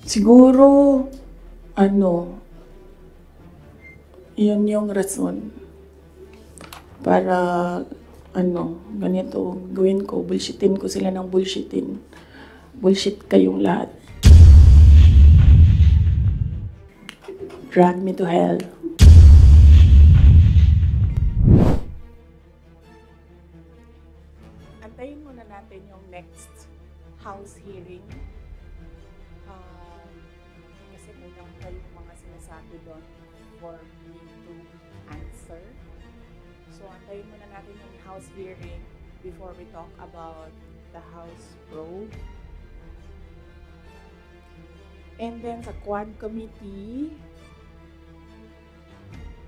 Siguro, ano, yun yung rason para, ganito, gawin ko, bullshitin ko sila ng bullshitin. Bullshit kayong lahat. Drag me to hell. Antayin muna natin yung next House hearing. Kasi kulang pa yung mga sinasabi doon for me to answer. So, antayin muna natin yung House hearing before we talk about the House probe. And then sa Quad Committee,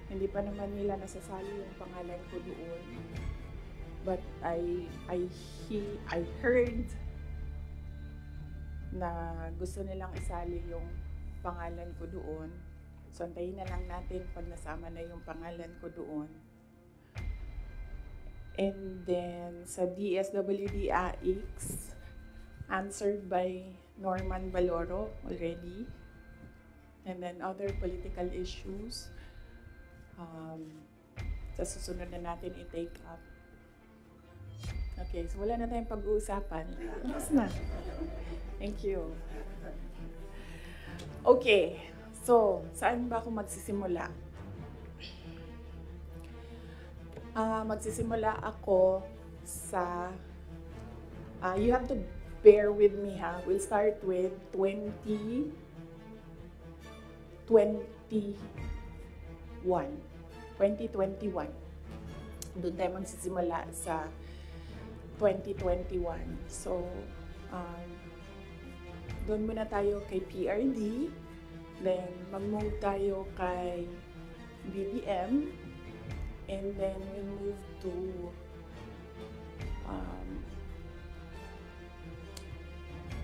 hindi pa naman nila nasasali yung pangalan ko doon. But I heard na gusto nilang isali yung pangalan ko doon. So, antayin na lang natin pag nasama na yung pangalan ko doon. And then, sa DSWD-AX, answered by Norman Baloro already. And then, other political issues, sa susunod na natin i-take up. Okay, so wala na tayong pag-uusapan. Tapos na. Thank you. Okay, so saan ba ako magsisimula? Magsisimula ako sa, you have to bear with me ha. We'll start with 2021. Doon tayo magsisimula sa 2021. So, doon muna tayo kay PRD, then mag-move tayo kay BBM, and then we'll move to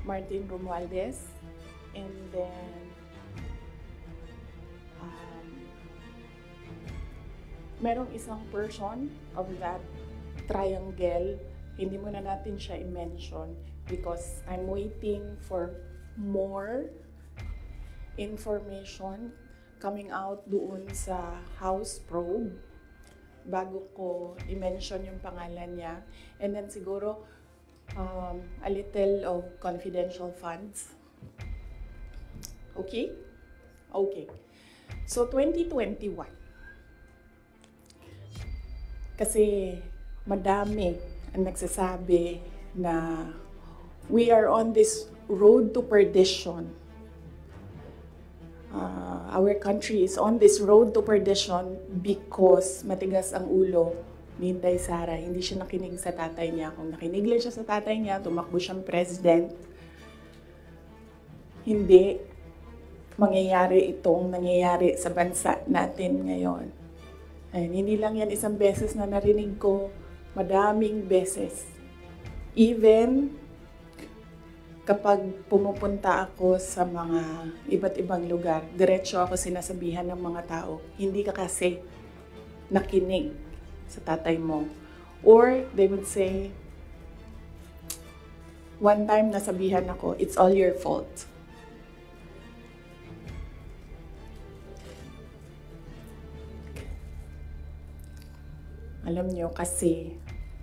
Martin Romualdez, and then merong isang person of that triangle, hindi muna natin siya i-mention because I'm waiting for more information coming out doon sa House probe bago ko i-mention yung pangalan niya. And then siguro a little of confidential funds. Okay? Okay. So 2021. Kasi madami ang nagsasabi na we are on this road to perdition. Our country is on this road to perdition because matigas ang ulo ni Inday Sara. Hindi siya nakinig sa tatay niya. Kung nakinig lang siya sa tatay niya, tumakbo siyang president. Hindi mangyayari itong nangyayari sa bansa natin ngayon. Ay, hindi lang yan isang beses na narinig ko, madaming beses. Even kapag pumupunta ako sa mga iba't ibang lugar, diretso ako sinasabihan ng mga tao, hindi ka kasi nakinig sa tatay mo. Or they would say, one time nasabihan ako, it's all your fault. Alam nyo, kasi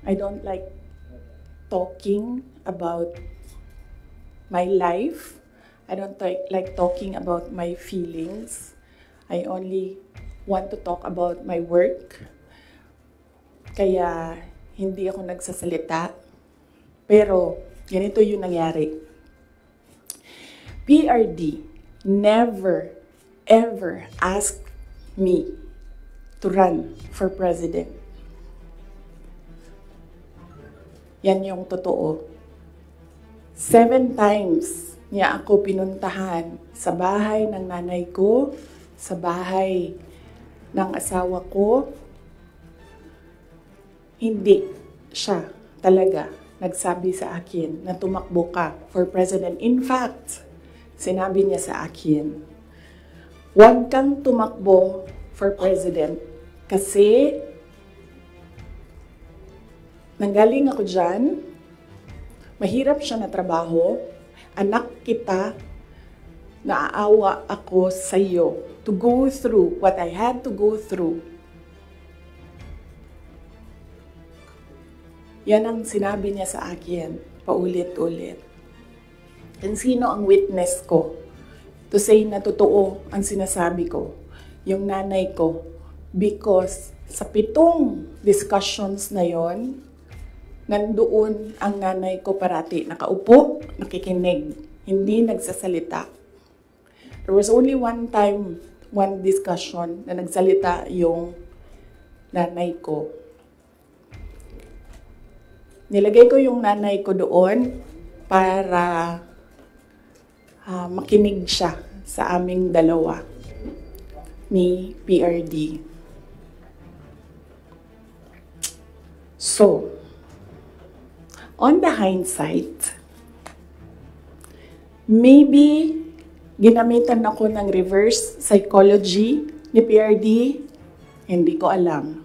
I don't like talking about my life. I don't like talking about my feelings. I only want to talk about my work. Kaya hindi ako nagsasalita. Pero ganito yung nangyari. PRD never, ever asked me to run for president. Yan yung totoo. 7 times niya ako pinuntahan sa bahay ng nanay ko, sa bahay ng asawa ko. Hindi siya talaga nagsabi sa akin na tumakbo ka for president. In fact, sinabi niya sa akin, huwag kang tumakbo for president kasi nanggaling ako dyan, mahirap siya na trabaho, anak kita, naaawa ako sa iyo to go through what I had to go through. Yan ang sinabi niya sa akin, paulit-ulit. And sino ang witness ko to say na totoo ang sinasabi ko? Yung nanay ko. Because sa 7 discussions na yon, nandoon ang nanay ko parati. Nakaupo, nakikinig, hindi nagsasalita. There was only one time, one discussion na nagsalita yung nanay ko. Nilagay ko yung nanay ko doon para makinig siya sa aming dalawa ni PRD. So, on the hindsight, maybe ginamitan ako ng reverse psychology ni PRD, hindi ko alam.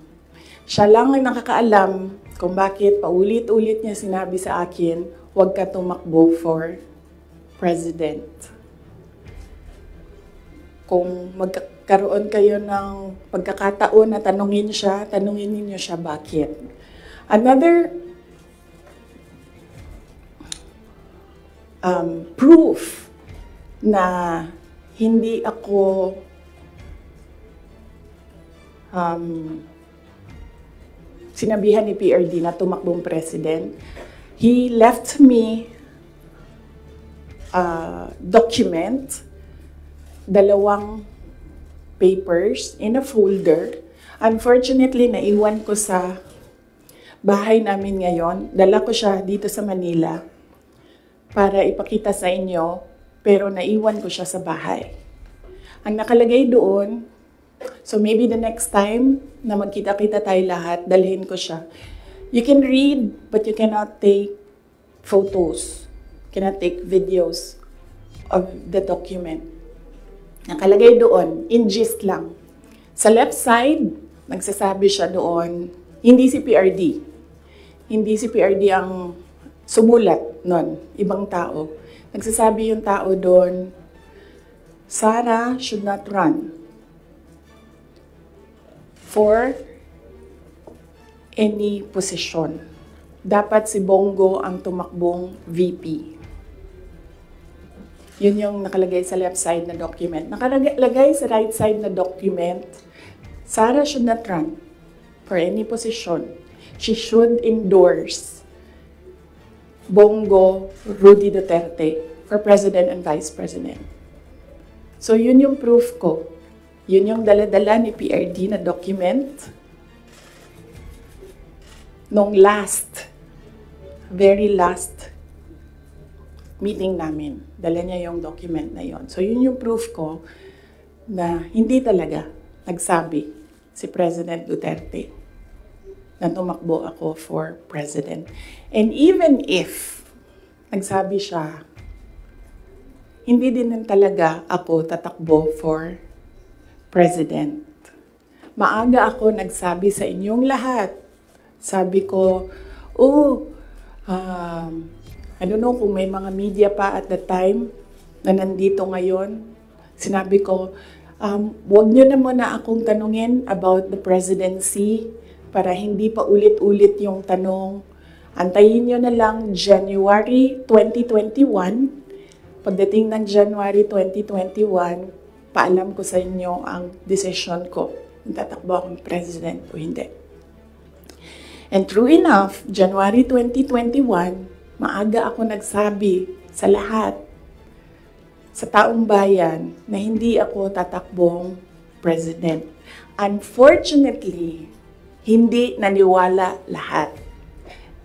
Siya lang ang nakakaalam kung bakit paulit-ulit niya sinabi sa akin, huwag ka tumakbo for president. Kung magkakaroon kayo ng pagkakataon na tanungin ninyo siya bakit. Another proof na hindi ako sinabihan ni PRD na tumakbong president, he left me a document, 2 papers in a folder. Unfortunately, naiwan ko sa bahay namin ngayon. Dala ko siya dito sa Manila para ipakita sa inyo, pero naiwan ko siya sa bahay. Ang nakalagay doon, so maybe the next time na magkita-kita tayo lahat, dalhin ko siya. You can read, but you cannot take photos. Cannot take videos of the document. Nakalagay doon, in gist lang. Sa left side, nagsasabi siya doon, hindi si PRD. Hindi si PRD ang sumulat nun, ibang tao. Nagsasabi yung tao doon, Sara should not run for any position. Dapat si Bongo ang tumakbong VP. Yun yung nakalagay sa left side na document. Nakalagay sa right side na document, Sara should not run for any position. She should endorse Bongo Rudy Duterte for President and Vice President. So yun yung proof ko. Yun yung dala-dala ni PRD na document nung very last meeting namin. Dala niya yung document na yon. So yun yung proof ko na hindi talaga nagsabi si President Duterte na tumakbo ako for president. And even if nagsabi siya, hindi din talaga ako tatakbo for president. Maaga ako nagsabi sa inyong lahat. Sabi ko, I don't know kung may mga media pa at the time na nandito ngayon. Sinabi ko, wag nyo na muna akong tanungin about the presidency para hindi pa ulit-ulit yung tanong. Antayin nyo na lang January 2021. Pagdating ng January 2021, paalam ko sa inyo ang decision ko kung tatakbo akong president o hindi. And true enough, January 2021, maaga ako nagsabi sa lahat, sa taong bayan, na hindi ako tatakbong president. Unfortunately, hindi naniwala lahat.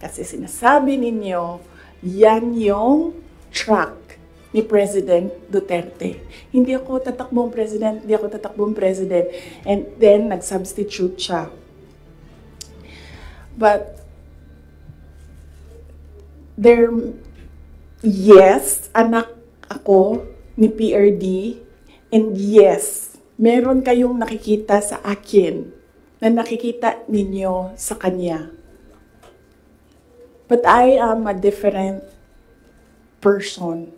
Kasi sinasabi ninyo, yan yung track ni President Duterte. Hindi ako tatakbong president, hindi ako tatakbong president. And then, nag-substitute siya. But, yes, anak ako ni PRD, and yes, meron kayong nakikita sa akin na nakikita ninyo sa kanya. But I am a different person.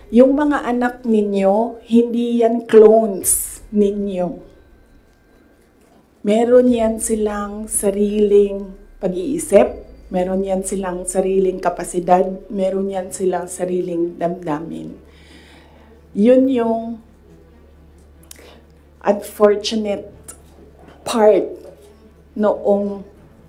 Yung mga anak ninyo, hindi yan clones ninyo. Meron yan silang sariling pag-iisip, meron yan silang sariling kapasidad, meron yan silang sariling damdamin. Yun yung unfortunate part noong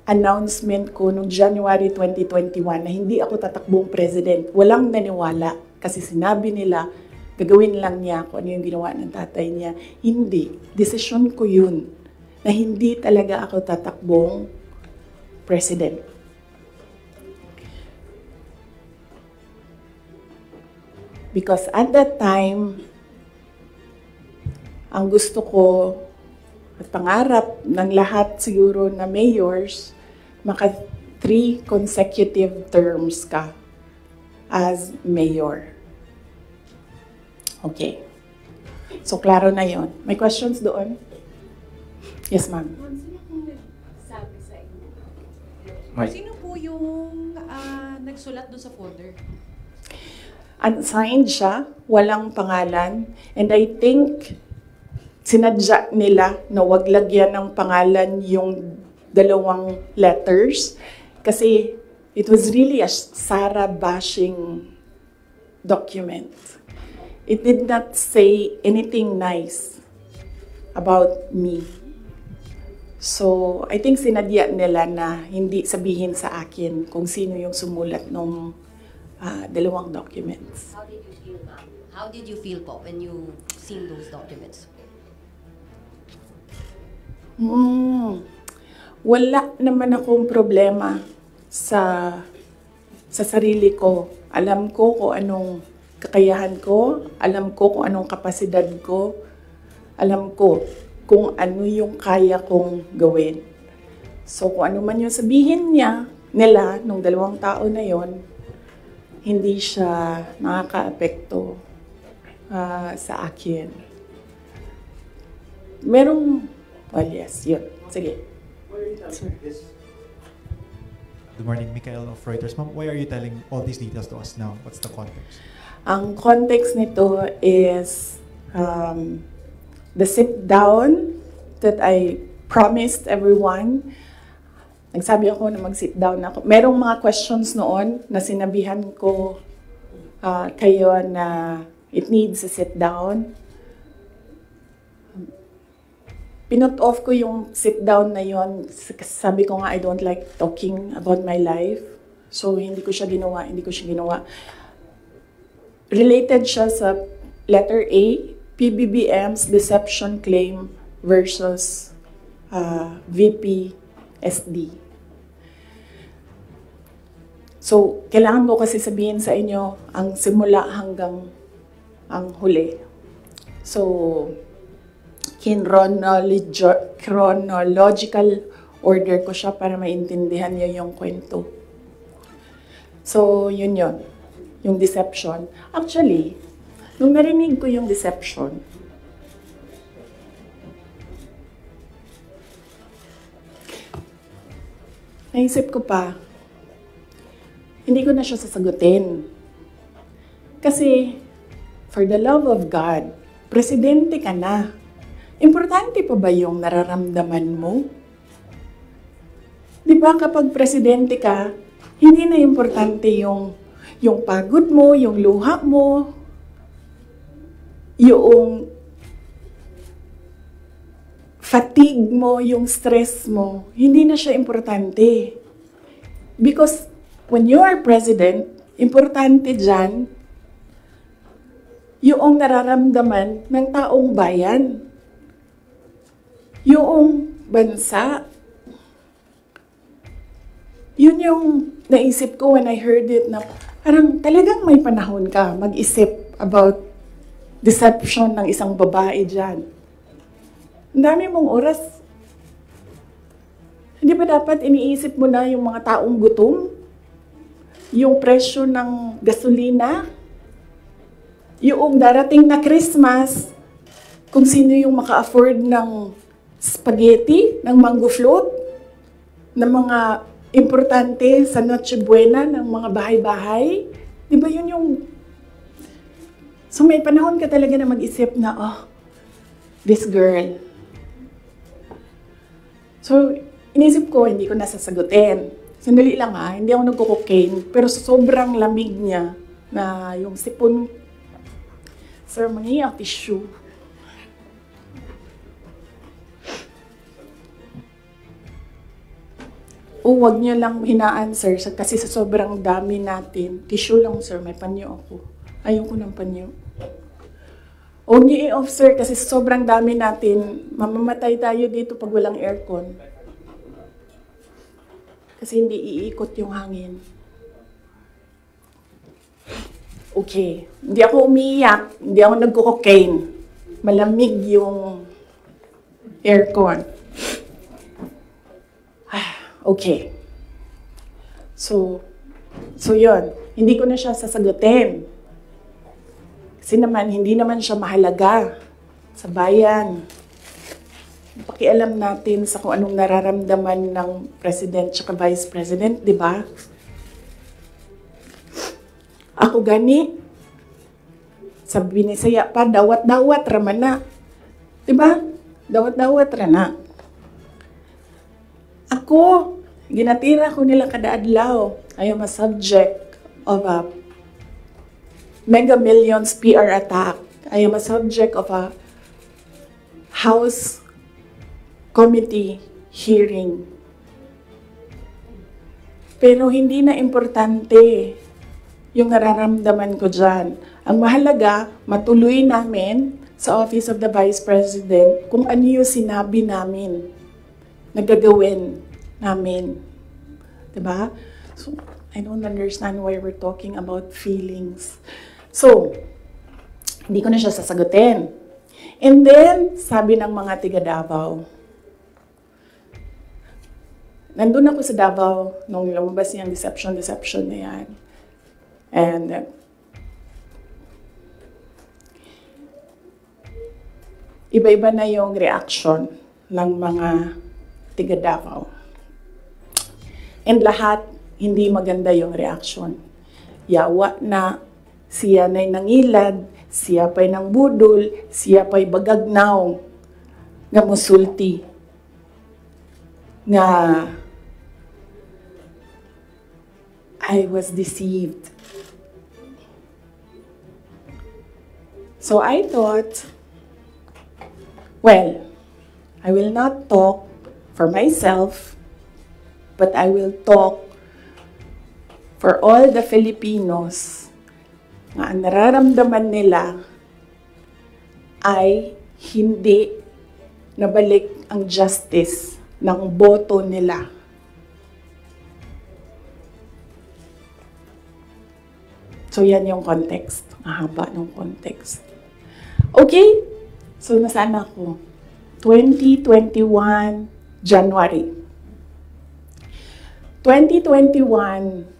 announcement ko noong January 2021 na hindi ako tatakbong president. Walang naniwala kasi sinabi nila, gagawin lang niya kung ano yung ginawa ng tatay niya. Hindi. Desisyon ko yun na hindi talaga ako tatakbong president. Because at that time, ang gusto ko at pangarap ng lahat siguro na mayors, maka 3 consecutive terms ka as mayor. Okay. So, klaro na yon. May questions doon? Yes, ma'am. Sino pong nagsabi sa inyo? Mike. Sino po yung nagsulat doon sa folder? Unsigned siya, walang pangalan, and I think sinadya nila na wag lagyan ng pangalan yung 2 letters kasi it was really a Sara bashing document. It did not say anything nice about me. So, I think sinadya nila na hindi sabihin sa akin kung sino yung sumulat ng 2 documents. How did you feel, ma'am? How did you feel po when you seen those documents? Wala naman akong problema sa sarili ko. Alam ko kung anong kakayahan ko, alam ko kung anong kapasidad ko, alam ko kung ano yung kaya kong gawin. So kung ano man yung sabihin nila, nung 2 tao na yon, hindi siya nakaka-apekto sa akin. Well, yes, yun. Sige. Sir. Good morning, Mikael of Reuters. Ma'am, why are you telling all these details to us now? What's the context? Ang context nito is the sit-down that I promised everyone. Nagsabi ako na mag-sit down ako. Merong mga questions noon na sinabihan ko kayo na it needs a sit down. Pinut off ko yung sit down na yon. Sabi ko nga I don't like talking about my life. So hindi ko siya ginawa. Related siya sa letter A, PBBM's deception claim versus VP SD. So, kailangan ko kasi sabihin sa inyo ang simula hanggang ang huli. So, chronological order ko siya para maintindihan niyo yung kwento. So, yun. Yung deception. Actually, nung narinig ko yung deception, naisip ko pa, hindi ko na siya sasagutin. Kasi, for the love of God, presidente ka na. Importante pa ba yung nararamdaman mo? Di ba kapag presidente ka, hindi na importante yung pagod mo, yung luha mo, yung fatigue mo, yung stress mo, hindi na siya importante. Because when you are president, importante dyan yung nararamdaman ng taong bayan. Yung bansa. Yun yung naisip ko when I heard it na parang talagang may panahon ka mag-isip about deception ng isang babae dyan. Ang dami mong oras. Hindi ba dapat iniisip mo na yung mga taong gutom? Yung presyo ng gasolina? Yung darating na Christmas, kung sino yung maka-afford ng spaghetti, ng mango float, ng mga importante sa Noche Buena, ng mga bahay-bahay. Di ba yun yung So may panahon ka talaga na mag-isip na, oh, this girl. So, inisip ko, hindi ko nasasagutin. Sandali lang hindi ako nagko-cocaine. Pero sobrang lamig niya na yung sipon. Sir, mangingi ang tissue. O, wag niyo lang hinaan, sir, kasi sa sobrang dami natin. Tissue lang, sir, may panyo ako. Ayoko ng panyo. Huwag niyo i-off, sir, kasi sa sobrang dami natin, mamamatay tayo dito pag walang aircon. Kasi hindi iikot yung hangin. Okay. Hindi ako umiiyak. Hindi ako nagko-cocaine. Malamig yung aircon. Okay. So yun. Hindi ko na siya sasagutin. Kasi naman, hindi naman siya mahalaga sa bayan. Pakialam natin sa kung anong nararamdaman ng President at Vice President, di ba? Ako gani, sabi ni Saya pa, dawat-dawat raman na. Di ba? Dawat-dawat rana. Ako, ginatira ko nila kada adlaw. I am a subject of a Mega Millions PR attack. I am a subject of a House Committee hearing. Pero hindi na importante yung nararamdaman ko dyan. Ang mahalaga, matuloy namin sa Office of the Vice President kung ano yung sinabi namin na gagawin namin. Diba? So, I don't understand why we're talking about feelings. So, hindi ko na siya sasagutin. And then, sabi ng mga tiga Davao, nandun ako sa Davao nung lumabas yung deception na yan. And iba-iba na yung reaction ng mga tiga Davao. And lahat, hindi maganda yung reaction. Yawa na siya na'y nangilad, siya pa'y nang budol, siya pa'y bagagnaw, nga musulti, nga I was deceived. So I thought, well, I will not talk for myself, but I will talk for all the Filipinos na ang nararamdaman nila ay hindi nabalik ang justice ng boto nila. So yan yung context. Mahaba ng context. Okay? So nasaan ako? 2021 January. 2021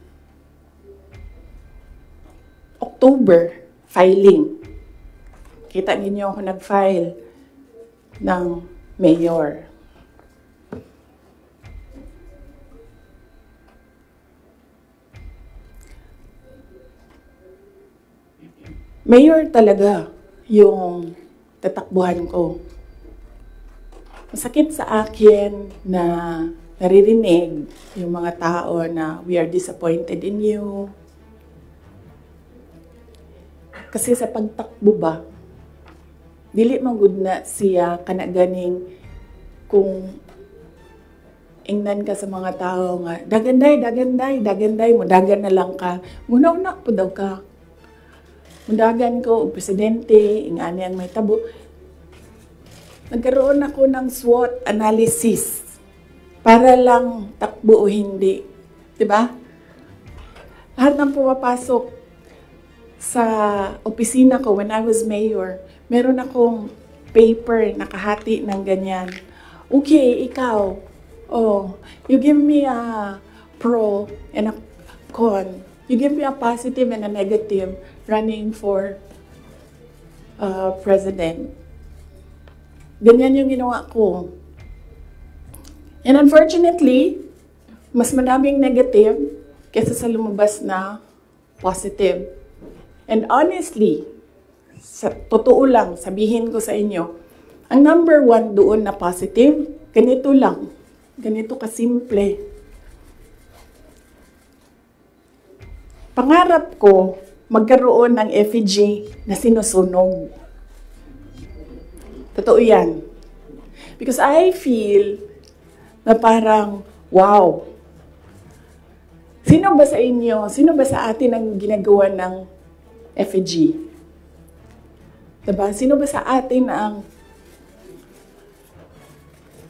October, filing. Kita ninyo ako nag-file ng mayor. Mayor talaga yung tatakbuhan ko. Masakit sa akin na naririnig yung mga tao na we are disappointed in you. Kasi sa pagtakbo ba, dili magud na siya kanaganing kung ingnan ka sa mga tao nga, daganday mo, dagan na lang ka. Muna po daw ka. Mundagan ko, o presidente, ingani ang may tabo. Nagkaroon ako ng SWOT analysis para lang takbo o hindi. Diba? Lahat ng pumapasok sa opisina ko when I was mayor, meron akong paper nakahati ng ganyan. Okay, ikaw, you give me a pro and a con. You give me a positive and a negative running for president. Ganyan yung ginawa ko. And unfortunately, mas madaming negative kaysa sa lumabas na positive. And honestly, sa totoo lang, sabihin ko sa inyo, ang number one doon na positive, ganito lang. Ganito kasimple. Pangarap ko, magkaroon ng effigy na sinusunog. Totoo yan. Because I feel na parang, wow. Sino ba sa inyo, sino ba sa atin ang ginagawa ng effigy? Diba? Sino ba sa atin ang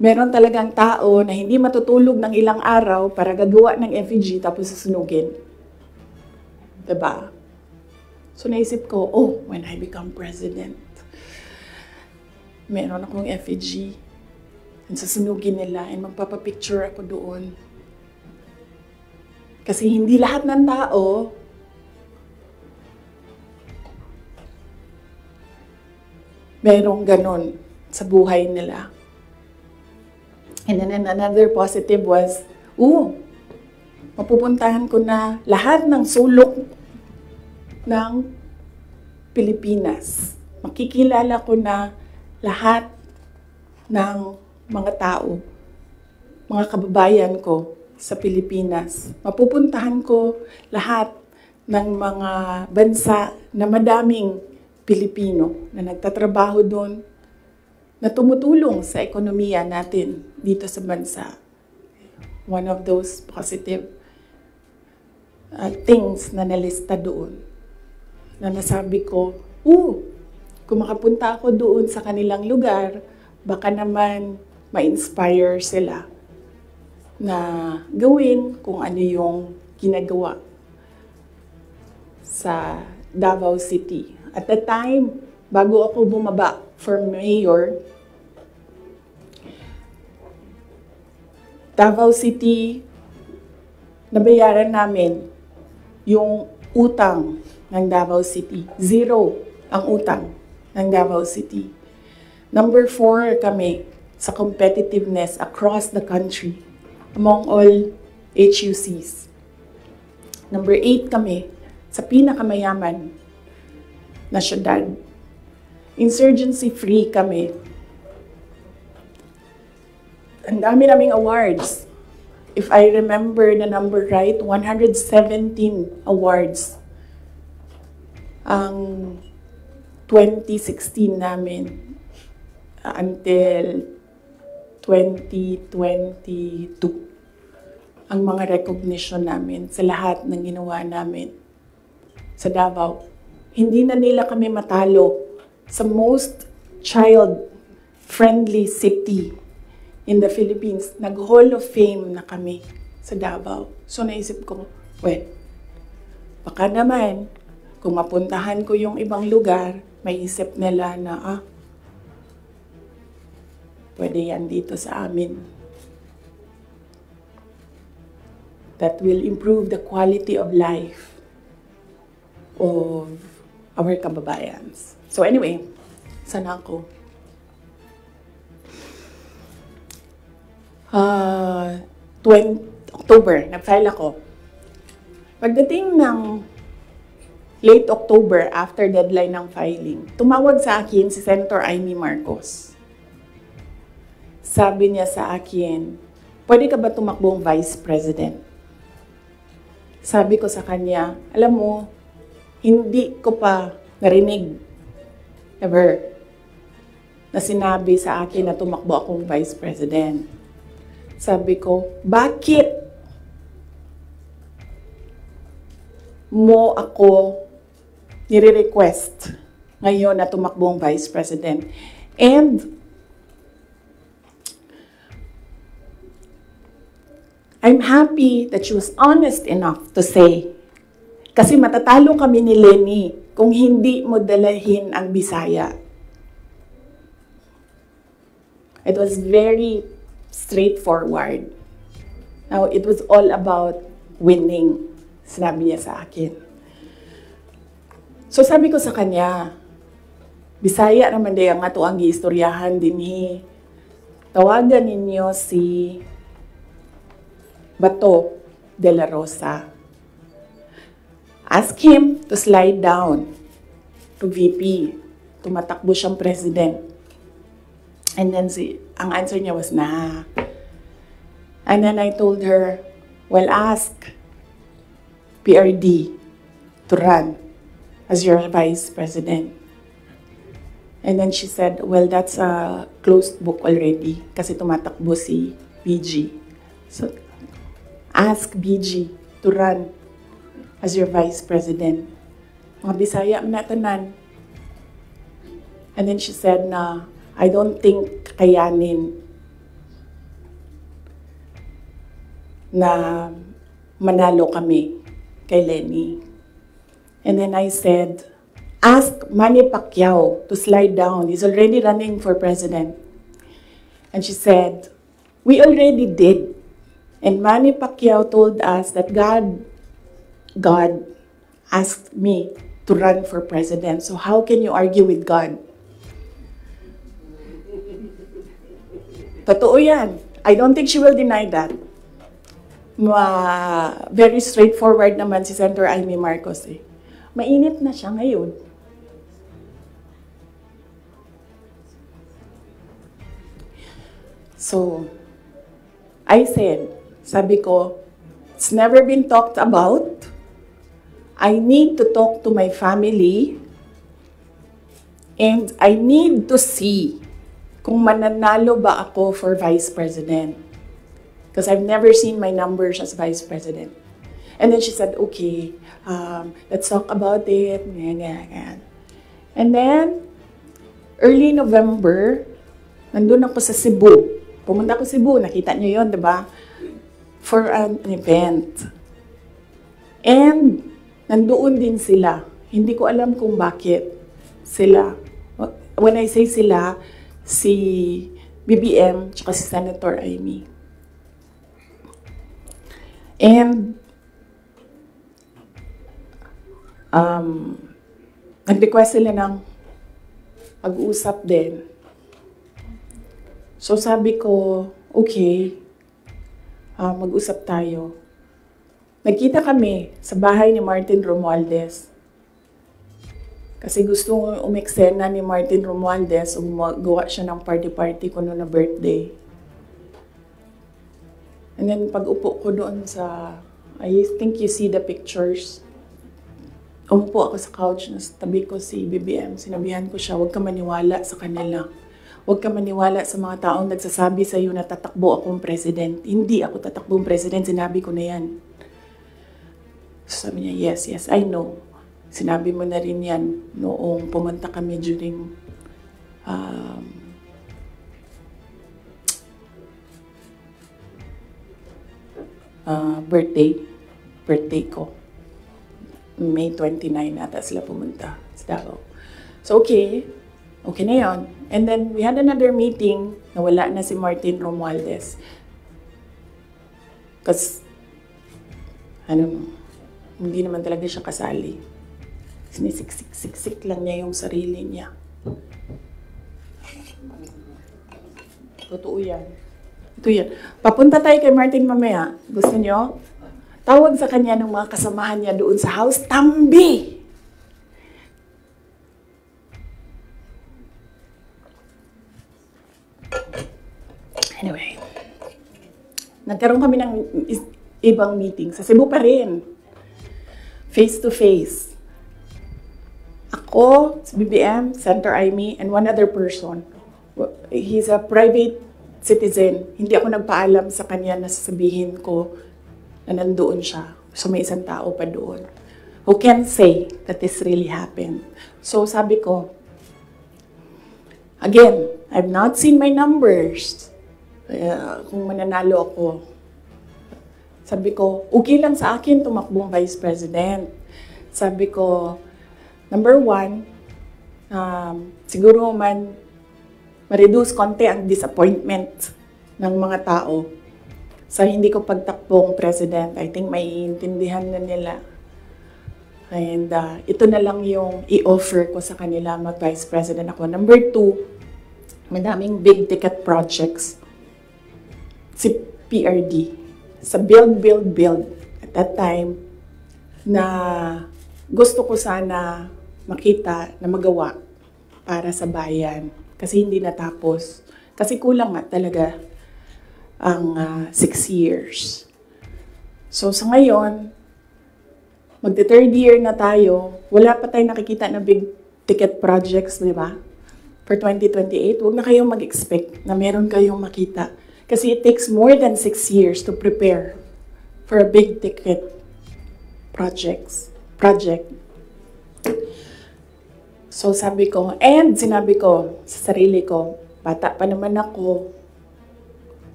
meron talagang tao na hindi matutulog ng ilang araw para gagawa ng effigy tapos susunugin? Diba? So naisip ko, oh, when I become president, meron akong effigy. And susunugin nila and magpapapicture ako doon. Kasi hindi lahat ng tao merong ganon sa buhay nila. And then another positive was, mapupuntahan ko na lahat ng sulok ng Pilipinas. Makikilala ko na lahat ng mga tao, mga kababayan ko sa Pilipinas. Mapupuntahan ko lahat ng mga bansa na madaming Pilipino na nagtatrabaho doon, na tumutulong sa ekonomiya natin dito sa bansa. One of those positive things na nalista doon, na nasabi ko, kung makapunta ako doon sa kanilang lugar, baka naman ma-inspire sila na gawin kung ano yung ginagawa sa Davao City. At the time, bago ako bumaba for mayor, Davao City, nabayaran namin yung utang ng Davao City. 0 ang utang ng Davao City. Number 4 kami sa competitiveness across the country among all HUCs. Number 8 kami sa pinakamayaman na syudad. Insurgency-free kami. Ang dami naming awards. If I remember the number right, 117 awards ang 2016 namin until 2022. Ang mga recognition namin sa lahat ng ginawa namin sa Davao. Hindi na nila kami matalo sa most child-friendly city in the Philippines. Nag-Hall of Fame na kami sa Davao. So naisip ko, baka naman, kung mapuntahan ko yung ibang lugar, may isip nila na, pwede yan dito sa amin. That will improve the quality of life of our kababayans. So anyway, sana ako. October, nag-file ako. Pagdating ng late October, after deadline ng filing, tumawag sa akin si Senator Amy Marcos. Sabi niya sa akin, pwede ka ba tumakbong Vice President? Sabi ko sa kanya, alam mo, hindi ko pa narinig, ever, na sinabi sa akin na tumakbo akong Vice President. Sabi ko, bakit mo ako nire-request ngayon na tumakbo ang Vice President? And I'm happy that she was honest enough to say, kasi matatalo kami ni Lenny kung hindi mo dalahin ang Bisaya. It was very straightforward. Now, it was all about winning, sinabi niya sa akin. So sabi ko sa kanya, Bisaya naman day ang ato ang giistoryahan dinhi. Tawagan ninyo si Bato de la Rosa. Ask him to slide down to VP. Tumatakbo siyang president. And then ang answer niya was, nah. And then I told her, well, ask PRD to run as your vice president. And then she said, well, that's a closed book already kasi tumatakbo si BG. So, ask BG to run as your vice president. Mga Bisaya na tanan. And then she said na, I don't think kayanin na manalo kami kay Lenny. And then I said, ask Manny Pacquiao to slide down. He's already running for president. And she said, we already did. And Manny Pacquiao told us that God asked me to run for president. So how can you argue with God? Totoo yan. I don't think she will deny that. Very straightforward naman si Senator Amy Marcos eh. Mainit na siya ngayon. So, I said, sabi ko, it's never been talked about. I need to talk to my family and I need to see kung mananalo ba ako for vice president. Because I've never seen my numbers as vice president. And then she said, okay, let's talk about it. And then, early November, nandun ako sa Cebu. Pumunta ako sa Cebu, nakita niyo yun, di ba? For an event. And, nandoon din sila. Hindi ko alam kung bakit sila. When I say sila, si BBM, tsaka si Senator Amy. And, nag-request sila ng pag-uusap din. So sabi ko, okay, mag-usap tayo. Nagkita kami sa bahay ni Martin Romualdez. Kasi gusto umeksena ni Martin Romualdez, gawa siya ng party-party ko noon na birthday. And then pag-upo ko doon sa, I think you see the pictures. Umupo ako sa couch, na tabi ko si BBM. Sinabihan ko siya, huwag ka maniwala sa kanila. Huwag ka maniwala sa mga taong nagsasabi sa iyo na tatakbo akong president. Hindi ako tatakbong president, sinabi ko na yan. So sabi niya, yes, I know. Sinabi mo na rin yan noong pumunta kami during birthday ko. May 29 ata sila pumunta sa Davao. So okay na yun. And then we had another meeting na wala na si Martin Romualdez. Because, hindi naman talaga siya kasali. Sinisiksik lang niya yung sarili niya. Totoo yan. Ito yan. Papunta tayo kay Martin mamaya. Gusto niyo? Tawag sa kanya ng mga kasamahan niya doon sa house, Tambi! Anyway, nagkaroon kami ng ibang meeting. Sa Cebu pa rin. Face to face. Ako, si BBM, Senator Amy, and one other person. He's a private citizen. Hindi ako nagpaalam sa kanya na sasabihin ko na nandoon siya. So may isang tao pa doon who can say that this really happened. So sabi ko, again, I've not seen my numbers. Kung mananalo ako. Sabi ko, okay lang sa akin tumakbong vice president. Sabi ko, number one, siguro man ma-reduce konti ang disappointment ng mga tao sa hindi ko pagtakbong president. I think maiintindihan na nila. And ito na lang yung i-offer ko sa kanila mag-vice president ako. Number two, madaming big ticket projects. Si PRD. Sa build. At that time, na gusto ko sana makita na magawa para sa bayan. Kasi hindi natapos. Kasi kulang nga talaga ang 6 years. So sa ngayon, magte-third year na tayo, wala pa tayong nakikita na big ticket projects, di ba? For 2028, huwag na kayong mag-expect na meron kayong makita. Kasi it takes more than 6 years to prepare for a big ticket project. So sabi ko, and sinabi ko sa sarili ko, bata pa naman ako,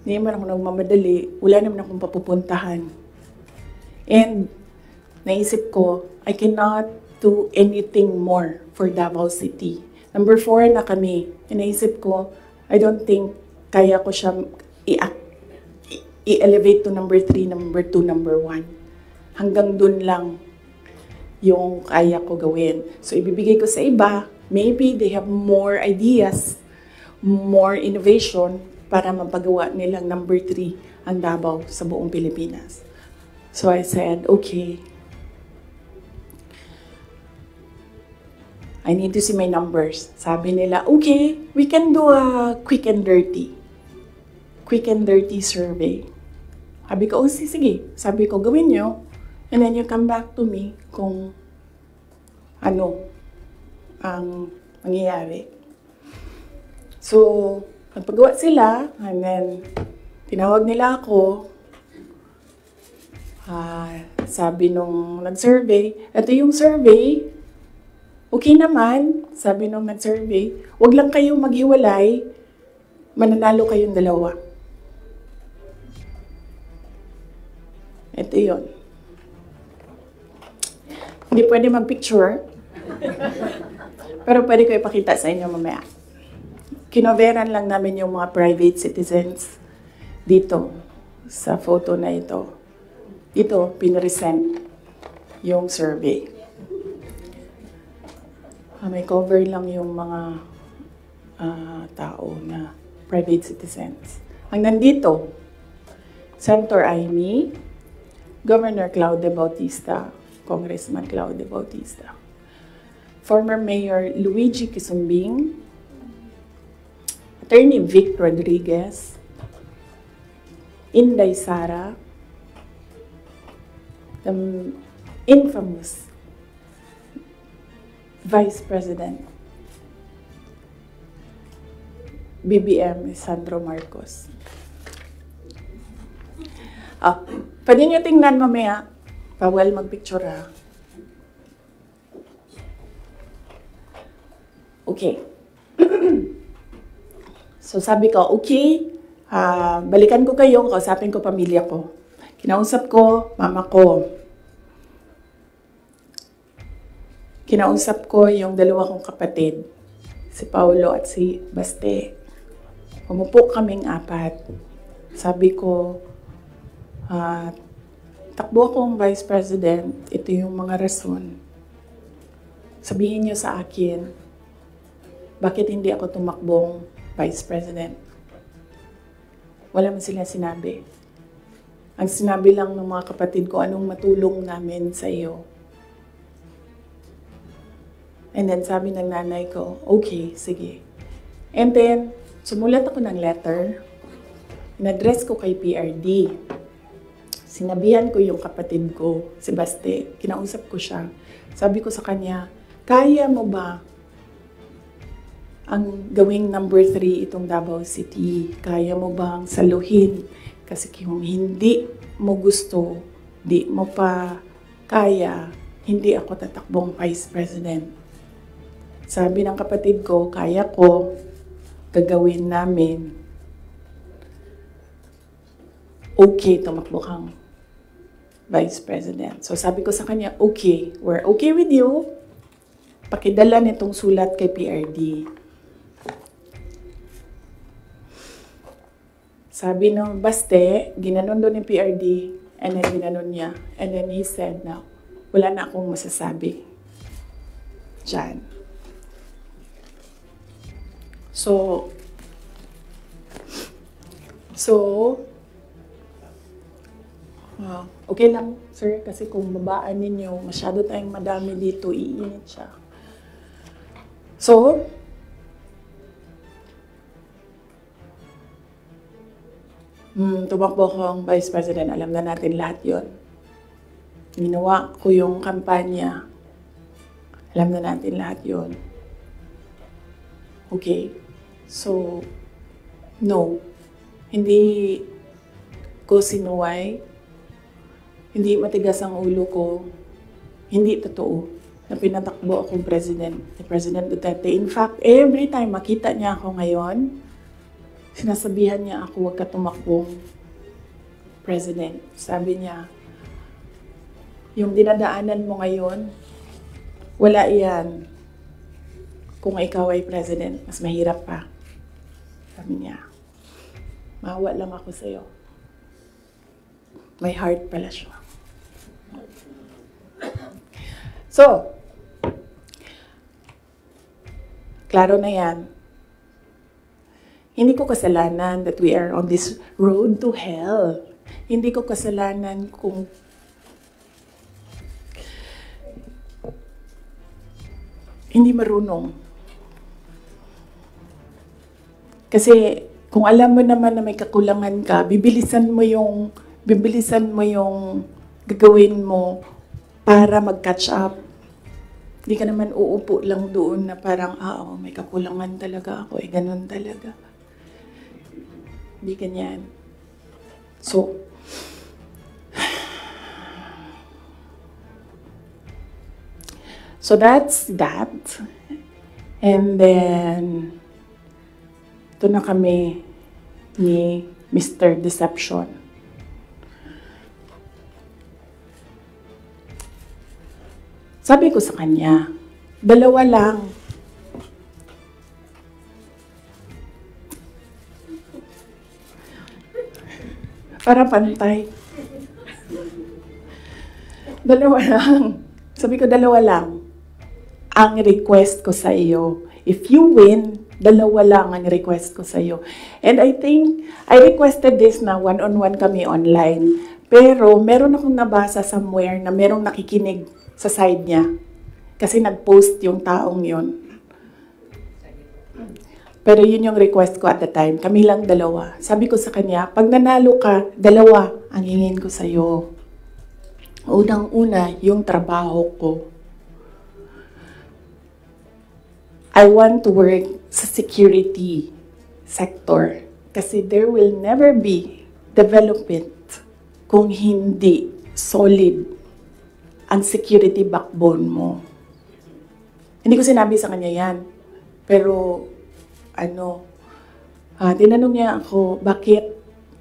hindi naman ako nagmamadali, wala naman akong papupuntahan. And naisip ko, I cannot do anything more for Davao City. Number 4 na kami. Naisip ko, I don't think kaya ko siya i-elevate to number 3, number 2, number 1. Hanggang dun lang yung kaya ko gawin. So, ibibigay ko sa iba, maybe they have more ideas, more innovation para mapagawa nilang number 3 ang Davao sa buong Pilipinas. So, I said, okay, I need to see my numbers. Sabi nila, okay, we can do a quick and dirty survey. Sabi ko, oh, sige. Sabi ko, gawin nyo. And then you come back to me kung ano ang mangyayari. So, nagpagawa sila, and then tinawag nila ako. Sabi nung nag-survey, ito yung survey, okay naman, sabi nung nag-survey, wag lang kayong maghiwalay, mananalo kayong dalawa. Ito yun. Hindi pwede mag-picture, pero pwede ko ipakita sa inyo mamaya. Kinoveran lang namin yung mga private citizens dito sa photo na ito. Ito, pinresent yung survey. May cover lang yung mga tao na private citizens. Ang nandito, Senator Amy, Governor Claude Bautista, Congressman Claude Bautista, former Mayor Luigi Quisumbing, Attorney Vic Rodriguez, Inday Sara, the infamous Vice President BBM Sandro Marcos. Pwede nyo tingnan mamaya. Bawal mag-picture ha. Okay. So sabi ko, okay, balikan ko kayo, kausapin ko pamilya ko. Kinausap ko, mama ko. Kinausap ko yung dalawa kong kapatid, si Paulo at si Baste. Umupo kaming 4. Sabi ko, takbo akong Vice President, ito yung mga rason. Sabihin niyo sa akin, bakit hindi ako tumakbong Vice President? Wala man sila sinabi. Ang sinabi lang ng mga kapatid ko, anong matulong namin sa iyo. And then sabi ng nanay ko, okay, sige. And then, sumulat ako ng letter. In-address ko kay PRD. Sinabihan ko yung kapatid ko, si Baste. Kinausap ko siya. Sabi ko sa kanya, kaya mo ba ang gawing number 3 itong Davao City? Kaya mo bang saluhin? Kasi kung hindi mo gusto, di mo pa kaya, hindi ako tatakbong Vice President. Sabi ng kapatid ko, kaya ko, gagawin namin. Okay, tumakbo kang Vice President. So sabi ko sa kanya, okay, we're okay with you. Pakidala nitong sulat kay PRD. Sabi ng Baste, ginanon doon ni PRD, and then ginanon niya. And then he said na, wala na akong masasabi diyan. So, okay lang, sir, kasi kung babaan ninyo, masyado tayong madami dito, iinit siya. So, tumakbo akong Vice President. Alam na natin lahat yon. Ginawa ko yung kampanya. Alam na natin lahat yon. Okay. So, no. Hindi ko sinuway. Hindi matigas ang ulo ko. Hindi totoo na pinatakbo akong president ni President Duterte. In fact, every time makita niya ako ngayon, sinasabihan niya ako, huwag ka tumakbong president. Sabi niya, yung dinadaanan mo ngayon, wala iyan. Kung ikaw ay president, mas mahirap pa. Sabi niya, maawa lang ako sa'yo. May heart pala siya. So, klaro na yan. Hindi ko kasalanan that we are on this road to hell. Hindi ko kasalanan kung hindi marunong. Kasi kung alam mo naman na may kakulangan ka, bibilisan mo yung gagawin mo para mag-catch up. Hindi ka naman uupo lang doon na parang, may kakulangan talaga ako. Ganun talaga. Hindi ganyan. So, that's that. And then, ito na kami ni Mr. Deception. Sabi ko sa kanya, 2 lang. Para pantay. 2 lang. Sabi ko, 2 lang. Ang request ko sa iyo. If you win, 2 lang ang request ko sa iyo. And I think, I requested this na one-on-one kami online. Pero meron akong nabasa somewhere na merong nakikinig sa side niya. Kasi nag-post yung taong yun. Pero yun yung request ko at the time. Kami lang 2. Sabi ko sa kanya, pag nanalo ka, 2 ang hingin ko sa'yo. Unang-una, yung trabaho ko. I want to work sa security sector. Kasi there will never be development kung hindi solid ang security backbone mo. Hindi ko sinabi sa kanya yan. Pero, tinanong niya ako, bakit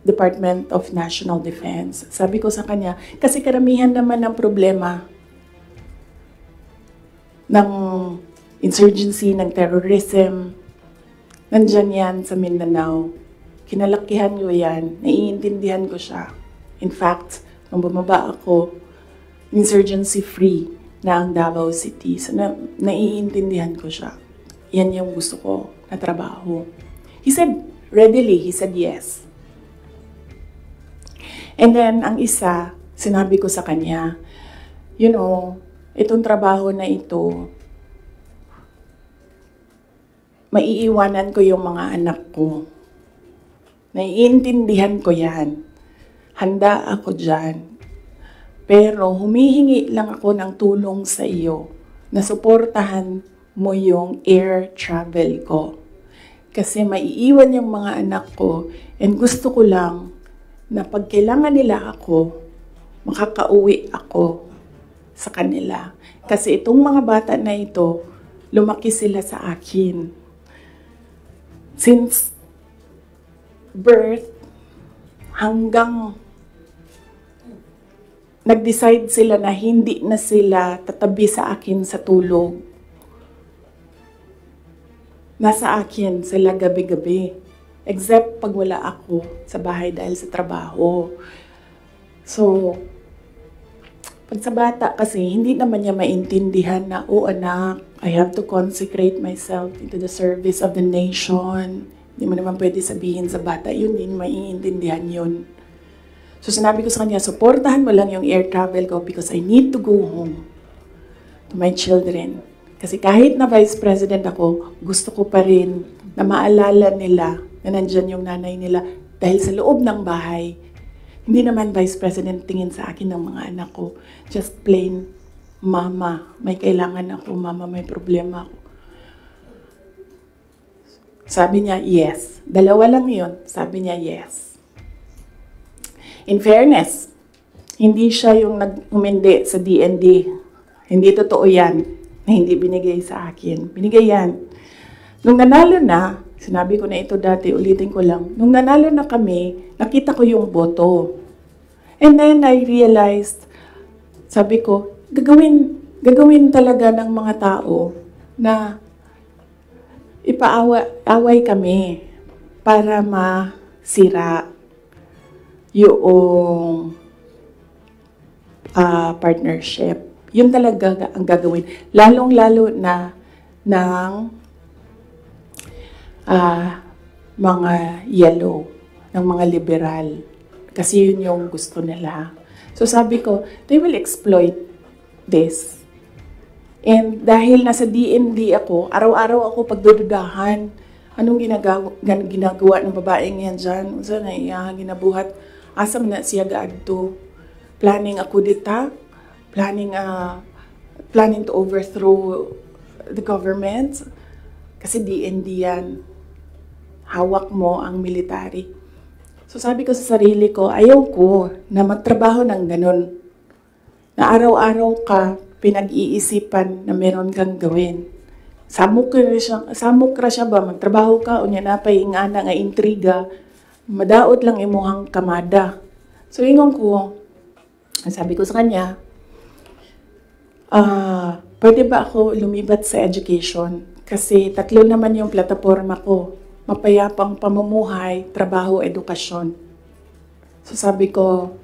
Department of National Defense? Sabi ko sa kanya, kasi karamihan naman ng problema ng insurgency, ng terrorism, nandyan yan sa Mindanao. Kinalakihan ko yan, naiintindihan ko siya. In fact, nung bumaba ako, insurgency-free na ang Davao City. So, naiintindihan ko siya. Yan yung gusto ko na trabaho. He said, readily, he said yes. And then, ang isa, sinabi ko sa kanya, itong trabaho na ito, maiiwanan ko yung mga anak ko. Naiintindihan ko yan. Handa ako dyan. Pero humihingi lang ako ng tulong sa iyo na suportahan mo yung air travel ko. Kasi maiiwan yung mga anak ko and gusto ko lang na pag kailangan nila ako, makakauwi ako sa kanila. Kasi itong mga bata na ito, lumaki sila sa akin. Since birth hanggang nag-decide sila na hindi na sila tatabi sa akin sa tulog. Nasa akin sila gabi-gabi. Except pag wala ako sa bahay dahil sa trabaho. So, pag sa bata kasi, hindi naman niya maintindihan na, anak, I have to consecrate myself into the service of the nation. Hindi mo naman pwede sabihin sa bata, yun din, maiintindihan yun. So sinabi ko sa kanya, supportahan mo lang yung air travel ko because I need to go home to my children. Kasi kahit na Vice President ako, gusto ko pa rin na maalala nila na nandyan yung nanay nila dahil sa loob ng bahay. Hindi naman Vice President tingin sa akin ng mga anak ko. Just plain, Mama, may kailangan ako. Mama, may problema ako. Sabi niya, yes. Dalawa lang yun. Sabi niya, yes. In fairness, hindi siya yung nag-umindi sa DND. Hindi totoo yan na hindi binigay sa akin. Binigay yan. Nung nanalo na, sinabi ko na ito dati, ulitin ko lang. Nung nanalo na kami, nakita ko yung boto. And then I realized, sabi ko, gagawin talaga ng mga tao na ipaaway kami para masira yung partnership. Yun talaga ang gagawin. Lalong-lalo na ng mga yellow, ng mga liberal. Kasi yun yung gusto nila. So sabi ko, they will exploit this. And dahil nasa DND ako, araw-araw ako pagdududahan. Anong ginagawa ng babaeng yan dyan? Saan na ginabuhat? Asam na siya gaadto? Planning ako dita? Planning to overthrow the government? Kasi DND yan. Hawak mo ang military. So sabi ko sa sarili ko, ayaw ko na magtrabaho ng ganun. Na araw-araw ka pinag-iisipan na meron kang gawin. Samok ra siya ba? Magtrabaho ka, unya na pa'y nga intriga, madaot lang imuhang kamada. So ingon ko, sabi ko sa kanya, pwede ba ako lumibat sa education? Kasi 3 naman yung plataforma ko. Mapayapang pamumuhay, trabaho, edukasyon. So sabi ko,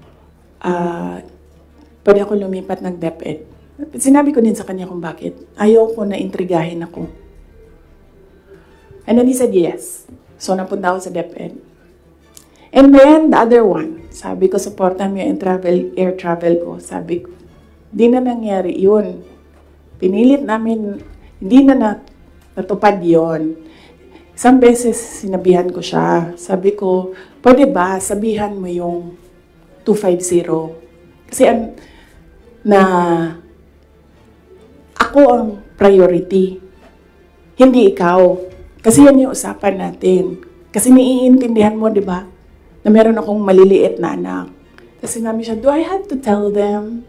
pwede ako lumipat ng DepEd. Sinabi ko din sa kanya kung bakit. Ayaw ko na intrigahin ako. And then he said yes. So napunta ako sa DepEd. And then the other one, sabi ko, supportan mo yung air travel ko. Sabi ko, di na nangyari yun. Pinilit namin, hindi na natupad yun. Isang beses sinabihan ko siya. Sabi ko, pwede ba sabihan mo yung 250? Kasi ako ang priority. Hindi ikaw. Kasi yan yung usapan natin. Kasi naiintindihan mo, di ba? Na meron akong maliliit na anak. Kasi sinabi siya, do I have to tell them?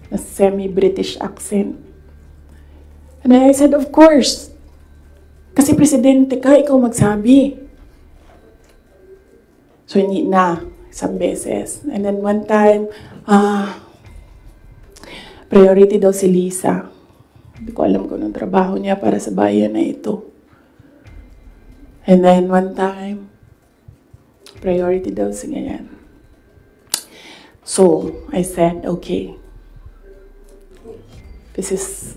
Na semi-British accent. And I said, of course. Kasi presidente ka, ikaw magsabi. So, hindi na. Isang beses. And then one time, priority daw si Lisa. Hindi ko alam kung anong trabaho niya para sa bayan na ito. And then one time, priority daw si ganyan. So, I said, okay. This is,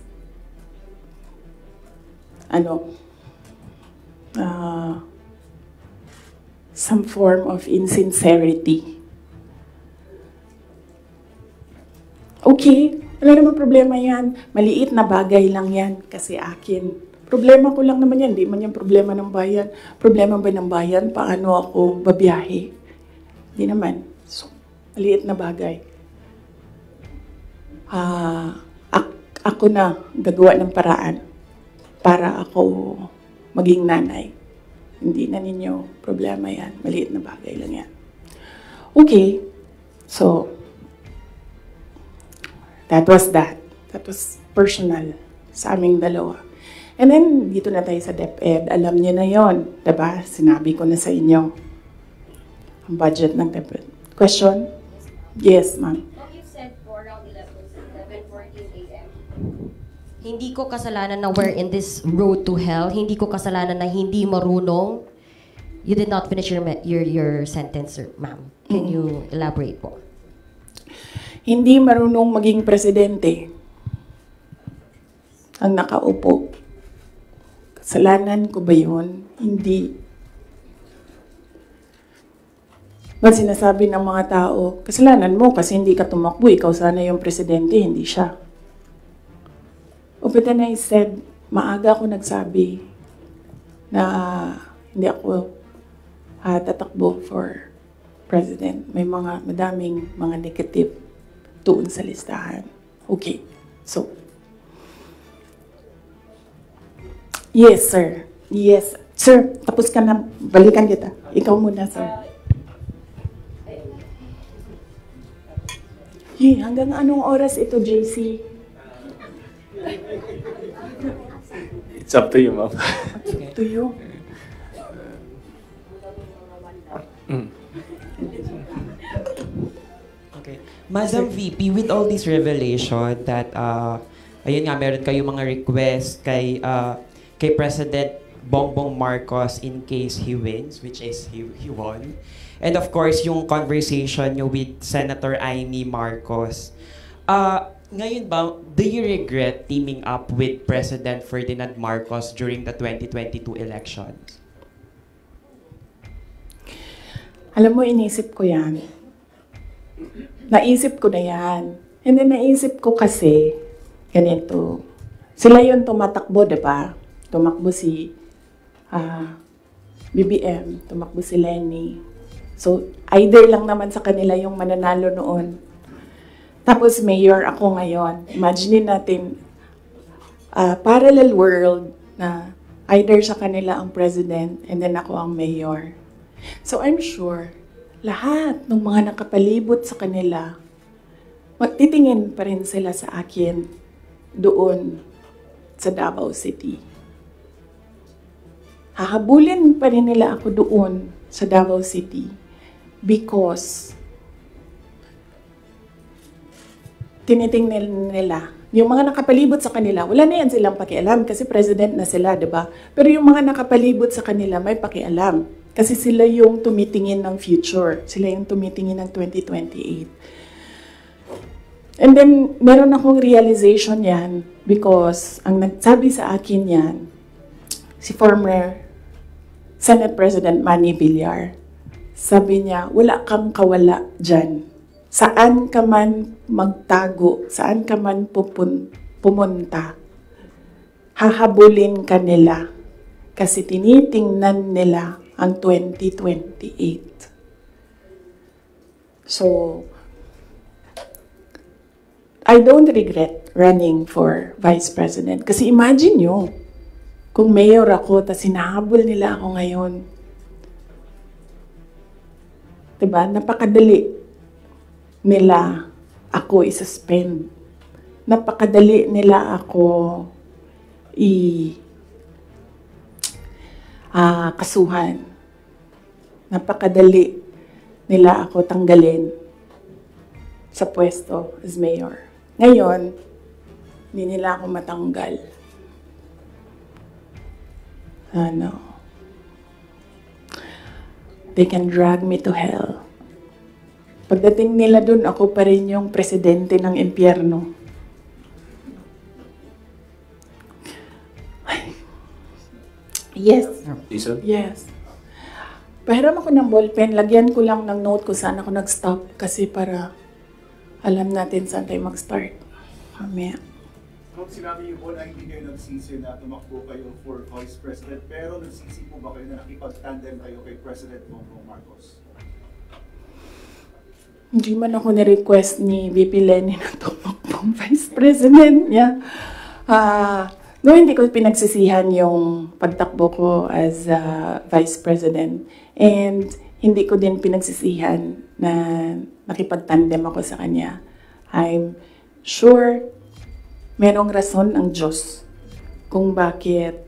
some form of insincerity. Okay, wala naman problema yan. Maliit na bagay lang yan kasi akin. Problema ko lang naman yan. Di man yung problema ng bayan. Problema ba ng bayan? Paano ako babiyahe? Di naman. So, maliit na bagay. Ako na gagawa ng paraan para ako maging nanay. Hindi na ninyo problema yan. Maliit na bagay lang yan. Okay. So, that was that. That was personal sa aming dalawa. And then, dito na tayo sa DepEd. Alam niyo na yon, diba? Sinabi ko na sa inyo ang budget ng DepEd. Question? Yes, ma'am. You said for around 11:14 a.m. Hindi ko kasalanan na we're in this road to hell. Hindi ko kasalanan na hindi marunong. You did not finish your sentence, ma'am. Can you elaborate po? Hindi marunong maging presidente ang nakaupo. Kasalanan ko ba yun? Hindi. Ba't sinasabi ng mga tao, kasalanan mo kasi hindi ka tumakbo, ikaw sana yung presidente, hindi siya. But then I said, maaga ako nagsabi na hindi ako tatakbo for president. May madaming mga negative doon sa listahan. Okay. So, yes, sir. Yes. Sir, tapos ka na. Balikan kita. Ikaw muna, sir. Hanggang anong oras ito, JC? It's up to you, ma'am. To you. Okay. Madam VP, with all this revelation that, ayun nga, meron kayong mga request kay President Bongbong Marcos in case he wins, which is he won. And of course, yung conversation nyo with Senator Amy Marcos. Ngayon ba, do you regret teaming up with President Ferdinand Marcos during the 2022 elections? Alam mo, inisip ko yan. Naisip ko na yan. And then naisip ko kasi, ganito. Sila yung tumatakbo, diba? Tumakbo si BBM, tumakbo si Lenny. So, either lang naman sa kanila yung mananalo noon. Tapos mayor ako ngayon. Imagine natin, parallel world na either sa kanila ang president and then ako ang mayor. So I'm sure, lahat ng mga nakapalibot sa kanila, magtitingin pa rin sila sa akin doon sa Davao City. Hahabulin pa rin nila ako doon sa Davao City because tinitingnan nila. Yung mga nakapalibot sa kanila, wala na yan silang pakialam kasi president na sila, di ba? Pero yung mga nakapalibot sa kanila, may pakialam. Kasi sila yung tumitingin ng future. Sila yung tumitingin ng 2028. And then, meron akong realization yan because ang nagsabi sa akin yan, si former Senate President Manny Villar. Sabi niya, wala kang kawala dyan. Saan ka man magtago, saan ka man pumunta, hahabulin ka nila kasi tinitingnan nila ang 2028. So, I don't regret running for Vice President. Kasi imagine nyo, kung mayor ako, tapos hinahabol nila ako ngayon. Diba? Napakadali nila ako i-suspend. Napakadali nila ako kasuhan. Napakadali nila ako tanggalin sa pwesto as mayor. Ngayon, hindi nila ako matanggal. They can drag me to hell. Pagdating nila dun, ako pa rin yung presidente ng impyerno. Yes. Jason? Yes. Pahiram ako ng ballpen, lagyan ko lang ng note kung saan ako nag-stop kasi para alam natin saan tayo mag-start. Mamaya. Kung sinabi niyo po na hindi kayo nagsisi na tumakbo kayo for Vice President, pero nagsisi po ba kayo na nakipag-tandem kayo kay President Bongbong Marcos? Hindi man ako ni-request ni VP Lenny na tumakbong Vice President niya. No, hindi ko pinagsisihan yung pagtakbo ko as Vice President. And hindi ko din pinagsisihan na nakipagtandem ako sa kanya. I'm sure merong rason ang Diyos kung bakit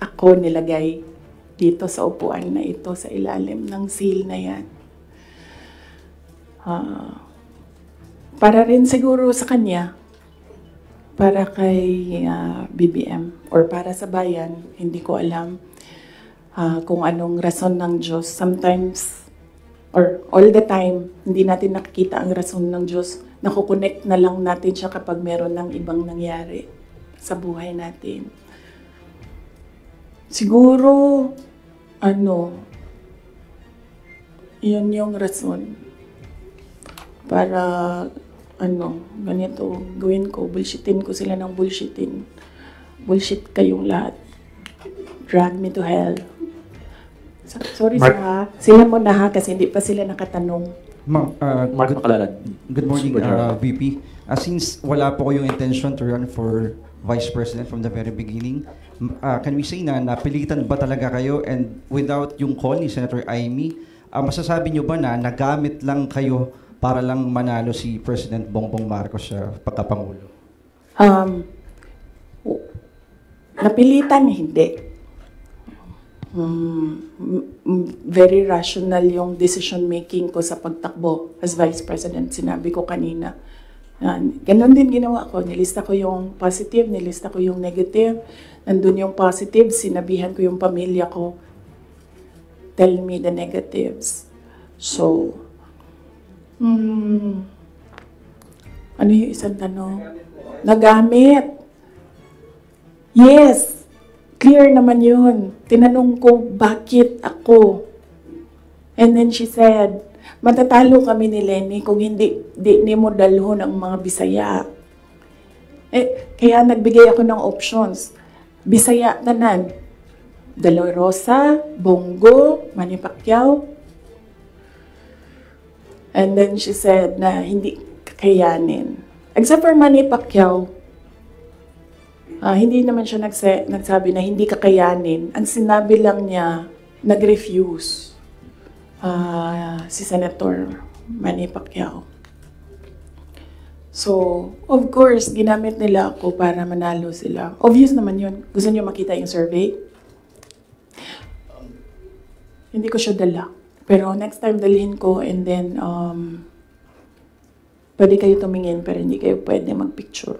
ako nilagay dito sa upuan na ito, sa ilalim ng seal na yan. Para rin siguro sa kanya, para kay BBM or para sa bayan, hindi ko alam kung anong rason ng Diyos. Sometimes, or all the time, hindi natin nakikita ang rason ng Diyos. Nakukonect na lang natin siya kapag meron ng ibang nangyari sa buhay natin. Siguro, yun yung rason para ganito, gawin ko, bullshitin ko sila ng bullshitin. Bullshit kayong lahat. Drag me to hell. Sorry Mark. ha. Sila mo na ha, kasi hindi pa sila nakatanong. Ma'am, Mark Macalalan. good morning, Super General. VP. Since wala po ko yung intention to run for Vice President from the very beginning, can we say na napilitan ba talaga kayo, and without yung call ni Senator Amy, masasabi nyo ba na nagamit lang kayo para lang manalo si President Bongbong Marcos sa pagkapangulo? Napilitan, hindi. Very rational yung decision making ko sa pagtakbo as Vice President. Sinabi ko kanina. Ganon din ginawa ko. Nilista ko yung positive, nilista ko yung negative. Nandun yung positive, sinabihan ko yung pamilya ko, tell me the negatives. So, ano yung isang tanong? Nagamit. Yes. Clear naman yun. Tinanong ko, bakit ako? And then she said, matatalo kami ni Lenny kung hindi mo dalhon ang mga Bisaya. Kaya nagbigay ako ng options. Bisaya tanan. De La Rosa, Bongo, Manny Pacquiao. And then she said na hindi kakayanin. Except for Manny Pacquiao, hindi naman siya nagsabi na hindi kakayanin. Ang sinabi lang niya, nag-refuse si Senator Manny Pacquiao. So, of course, ginamit nila ako para manalo sila. Obvious naman yun. Gusto niyo makita yung survey? Hindi ko siya dala. Pero next time dalhin ko, and then pwede kayo tumingin pero hindi kayo pwede magpicture.